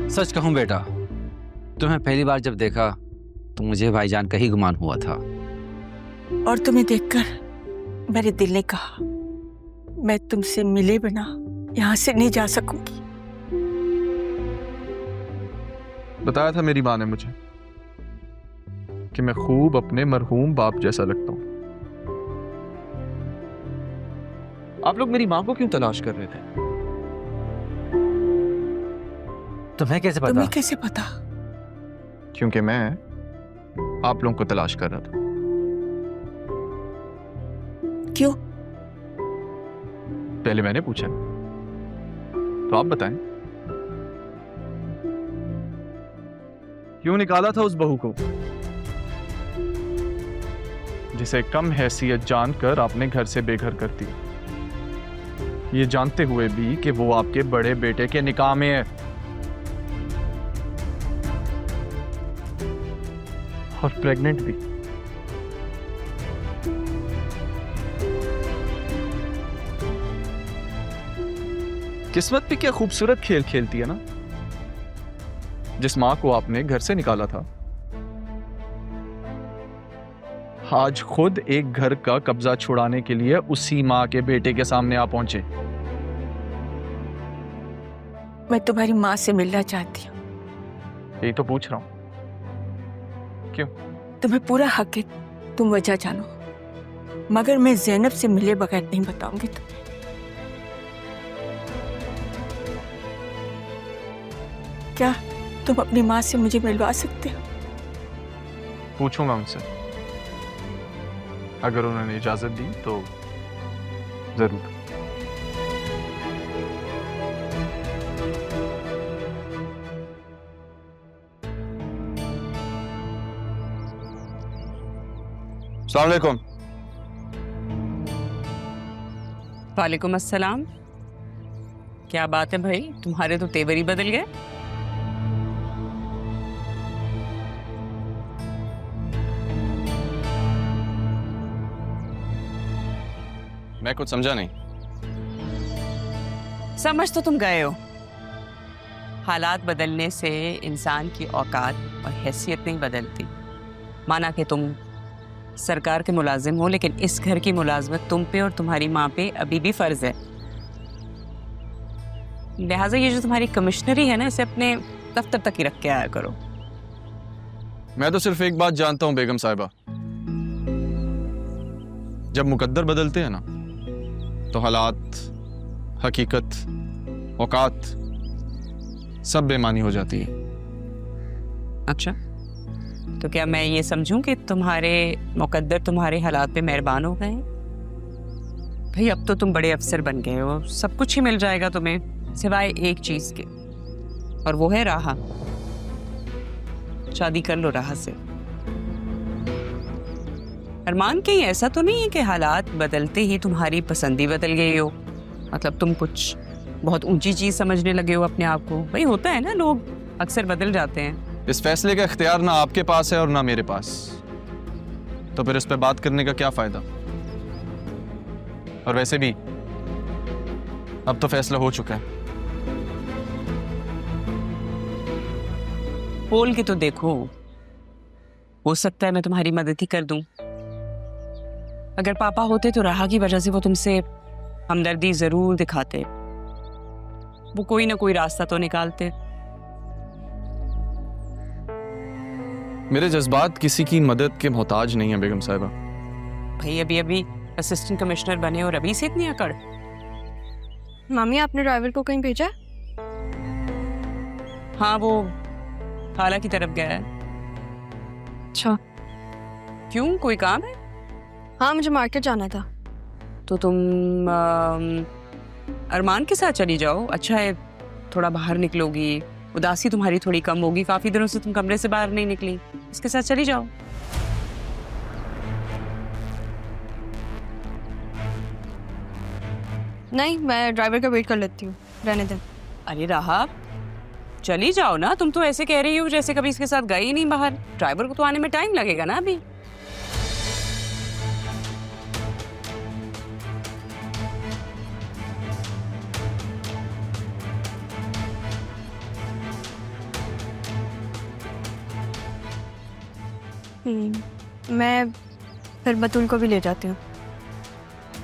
सच कहूं बेटा, तुम्हें पहली बार जब देखा तो मुझे भाईजान का ही गुमान हुआ था। और तुम्हें देखकर मेरे दिल ने कहा मैं तुमसे मिले बिना यहाँ से नहीं जा सकूंगी। बताया था मेरी माँ ने मुझे कि मैं खूब अपने मरहूम बाप जैसा लगता हूँ। आप लोग मेरी माँ को क्यों तलाश कर रहे थे? तुम्हें कैसे पता? तुम्हें कैसे पता? क्योंकि मैं आप लोगों को तलाश कर रहा था। क्यों? पहले मैंने पूछा, तो आप बताएं। क्यों निकाला था उस बहू को जिसे कम हैसियत जानकर आपने घर से बेघर कर दिया, ये जानते हुए भी कि वो आपके बड़े बेटे के निकाह में है और प्रेग्नेंट भी। किस्मत भी क्या खूबसूरत खेल खेलती है ना। जिस मां को आपने घर से निकाला था आज खुद एक घर का कब्जा छुड़ाने के लिए उसी मां के बेटे के सामने आ पहुंचे। मैं तुम्हारी माँ से मिलना चाहती हूँ। यही तो पूछ रहा हूं। क्यों? तुम्हें पूरा हक है, तुम वजह जानो, मगर मैं ज़ैनब से मिले बगैर नहीं बताऊंगी तुम्हें। क्या तुम अपनी माँ से मुझे मिलवा सकते हो? पूछूंगा उनसे, अगर उन्होंने इजाजत दी तो जरूर। अस्सलाम वालेकुम। वालेकुम अस्सलाम। क्या बात है भाई, तुम्हारे तो तेवर ही बदल गए। मैं कुछ समझा नहीं। समझ तो तुम गए हो। हालात बदलने से इंसान की औकात और हैसियत नहीं बदलती। माना कि तुम सरकार के मुलाजिम हो, लेकिन इस घर की मुलाजमत तुम पे और तुम्हारी माँ पे अभी भी फर्ज है। लिहाजा ये जो तुम्हारी कमिश्नरी है ना, इसे अपने दफ्तर तक ही रख के आया करो। मैं तो सिर्फ एक बात जानता हूं बेगम साहिबा, जब मुकद्दर बदलते हैं ना तो हालात, हकीकत, औकात सब बेमानी हो जाती है। अच्छा, तो क्या मैं ये समझूं कि तुम्हारे मुकद्दर तुम्हारे हालात पे मेहरबान हो गए? भाई अब तो तुम बड़े अफसर बन गए हो, सब कुछ ही मिल जाएगा तुम्हें सिवाय एक चीज के, और वो है राहा। शादी कर लो राहा से। अरमान, कहीं ऐसा तो नहीं है कि हालात बदलते ही तुम्हारी पसंद ही बदल गई हो? मतलब तुम कुछ बहुत ऊंची चीज समझने लगे हो अपने आप को? भाई होता है ना, लोग अक्सर बदल जाते हैं। इस फैसले का इख्तियार ना आपके पास है और ना मेरे पास, तो फिर इस पे बात करने का क्या फायदा? और वैसे भी अब तो फैसला हो चुका है। बोल के तो देखो, हो सकता है मैं तुम्हारी मदद ही कर दूं। अगर पापा होते तो राहा की वजह से वो तुमसे हमदर्दी जरूर दिखाते, वो कोई ना कोई रास्ता तो निकालते। मेरे जज्बात किसी की मदद के मोहताज नहीं है बेगम साहिबा। भाई अभी अभी असिस्टेंट कमिश्नर बने और अभी से इतनी अकड़? मम्मी, आपने ड्राइवर को कहीं भेजा? हाँ, वो खाला की तरफ गया है। अच्छा। क्यों, कोई काम है? हाँ, मुझे मार्केट जाना था। तो तुम अरमान के साथ चली जाओ, अच्छा है, थोड़ा बाहर निकलोगी, उदासी तुम्हारी थोड़ी कम होगी। काफी दिनों से तुम कमरे से बाहर नहीं निकली, इसके साथ चली जाओ। नहीं, मैं ड्राइवर का वेट कर लेती हूँ, रहने दे। अरे राहा, चली जाओ ना। तुम तो ऐसे कह रही हो जैसे कभी इसके साथ गई ही नहीं बाहर। ड्राइवर को तो आने में टाइम लगेगा ना अभी। मैं फिर बतूल को भी ले जाती हूँ।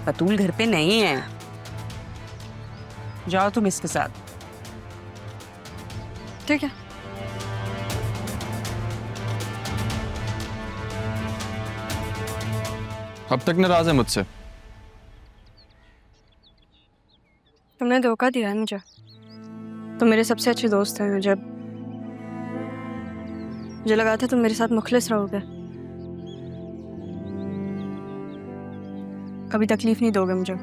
बतूल घर पे नहीं है, जाओ तुम इसके साथ। ठीक है। अब तक नाराज है मुझसे? तुमने धोखा दिया है मुझे। तुम मेरे सबसे अच्छे दोस्त हैं। मुझे लगा था तुम मेरे साथ मुखलिस रहोगे, कभी तकलीफ नहीं दोगे मुझे।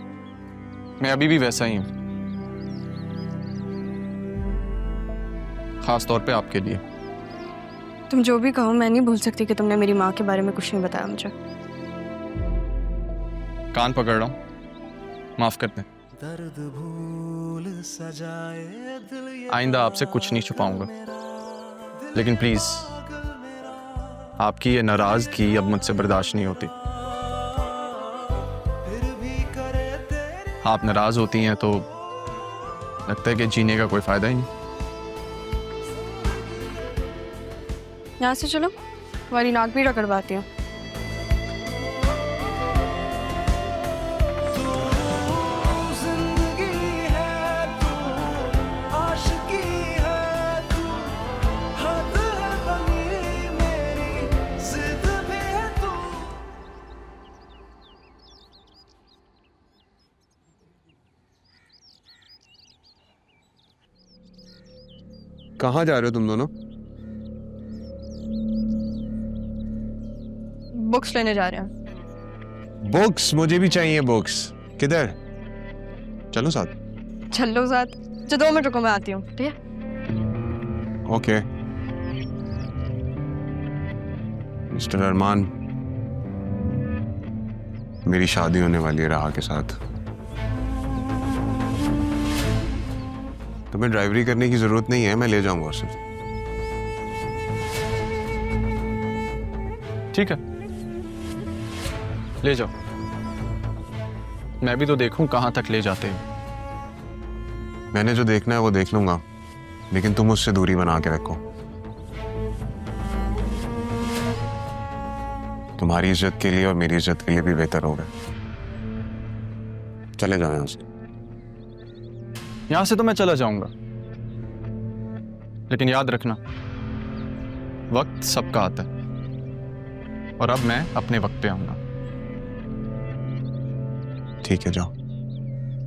मैं अभी भी वैसा ही हूं, खास तौर पे आपके लिए। तुम जो भी कहो, मैं नहीं भूल सकती कि तुमने मेरी माँ के बारे में कुछ नहीं बताया मुझे। कान पकड़ रहा हूं, माफ कर दें। आइंदा आपसे कुछ नहीं छुपाऊंगा, लेकिन प्लीज आपकी ये नाराजगी अब मुझसे बर्दाश्त नहीं होती। आप नाराज होती हैं तो लगता है कि जीने का कोई फायदा ही नहीं। यहाँ से चलो, तुम्हारी नाक भी रगड़वाती हूँ। कहाँ जा रहे हो तुम दोनों? बुक्स लेने जा रहे हैं। बुक्स? मुझे भी चाहिए बुक्स। किधर? चलो साथ। चलो साथ। जो 2 मिनट रुको, मैं आती हूँ। ठीक है। ओके। मिस्टर अरमान, मेरी शादी होने वाली है राहा के साथ। तुम्हें ड्राइवरी करने की जरूरत नहीं है, मैं ले जाऊंगा उसे। ठीक है, ले जाओ। मैं भी तो देखूं कहां तक ले जाते हैं। मैंने जो देखना है वो देख लूंगा, लेकिन तुम उससे दूरी बना के रखो। तुम्हारी इज्जत के लिए और मेरी इज्जत के लिए भी बेहतर होगा। चले जाओ यहाँ से। यहां से तो मैं चला जाऊंगा, लेकिन याद रखना वक्त सबका आता है, और अब मैं अपने वक्त पे आऊंगा। ठीक है, जाओ,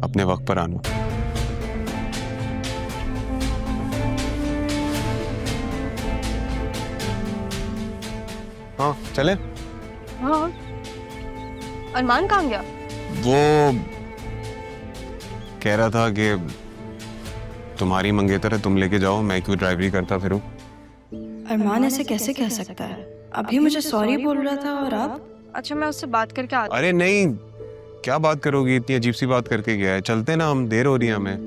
अपने वक्त पर आना। हाँ चले। हाँ। अरमान कहाँ गया? वो कह रहा था कि तुम्हारी मंगेतर है, तुम लेके जाओ, मैं क्यों ड्राइवरी करता फिरूं। अरमान ऐसे कैसे कह सकता है? अभी मुझे सॉरी बोल रहा था और आप? अच्छा, मैं उससे बात करके आती। अरे नहीं, क्या बात करोगी, इतनी अजीब सी बात करके गया है। चलते ना, हम देर हो रही है हमें।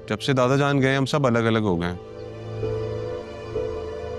जब से दादा जान गए हम सब अलग अलग हो गए हैं।